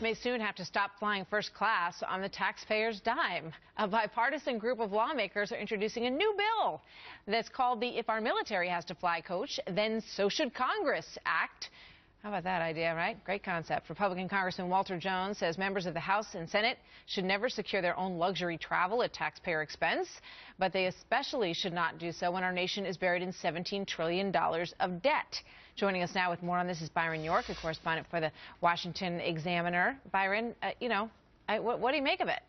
May soon have to stop flying first class on the taxpayer's dime. A bipartisan group of lawmakers are introducing a new bill that's called the If Our Military Has to Fly Coach, Then So Should Congress Act. How about that idea, right? Great concept. Republican Congressman Walter Jones says members of the House and Senate should never secure their own luxury travel at taxpayer expense, but they especially should not do so when our nation is buried in $17 trillion of debt. Joining us now with more on this is Byron York, a correspondent for the Washington Examiner. Byron, what do you make of it?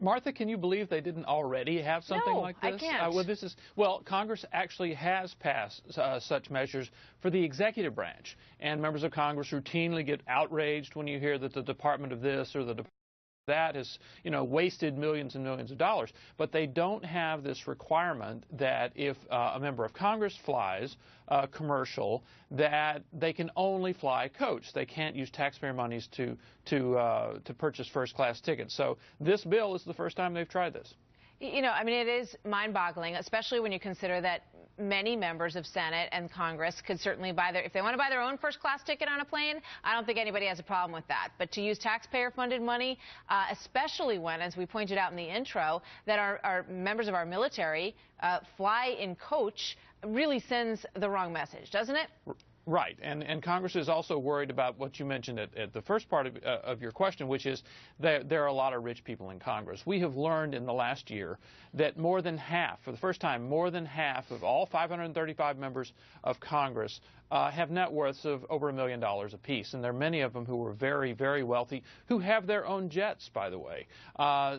Martha, can you believe they didn't already have something like this? I can't. Congress actually has passed such measures for the executive branch, and members of Congress routinely get outraged when you hear that the Department of this or the Department that has, wasted millions and millions of dollars. But they don't have this requirement that if a member of Congress flies commercial, that they can only fly coach. They can't use taxpayer monies to purchase first-class tickets. So this bill is the first time they've tried this. It is mind-boggling, especially when you consider that many members of Senate and Congress could certainly if they want to buy their own first-class ticket on a plane, I don't think anybody has a problem with that. But to use taxpayer-funded money, especially when, as we pointed out in the intro, that our members of our military fly in coach, really sends the wrong message, doesn't it? Right, and Congress is also worried about what you mentioned at the first part of your question, which is that there are a lot of rich people in Congress. We have learned in the last year that more than half, for the first time, more than half of all 535 members of Congress have net worths of over $1 million apiece, and there are many of them who are very, very wealthy, who have their own jets, by the way.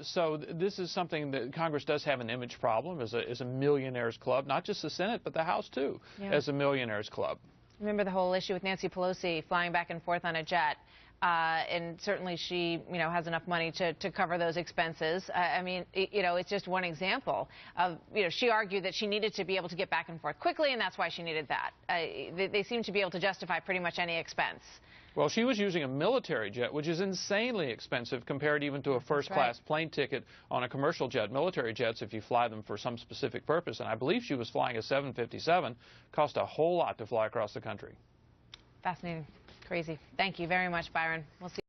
So this is something that Congress does have an image problem as a millionaires club, not just the Senate, but the House, too, as a millionaires club. Remember the whole issue with Nancy Pelosi flying back and forth on a jet, and certainly she, has enough money to cover those expenses. It's just one example of, she argued that she needed to be able to get back and forth quickly, and that's why she needed that. They seem to be able to justify pretty much any expense. Well, she was using a military jet, which is insanely expensive compared even to a first-class plane ticket on a commercial jet. Military jets, if you fly them for some specific purpose, and I believe she was flying a 757, cost a whole lot to fly across the country. Fascinating. Crazy. Thank you very much, Byron. We'll see.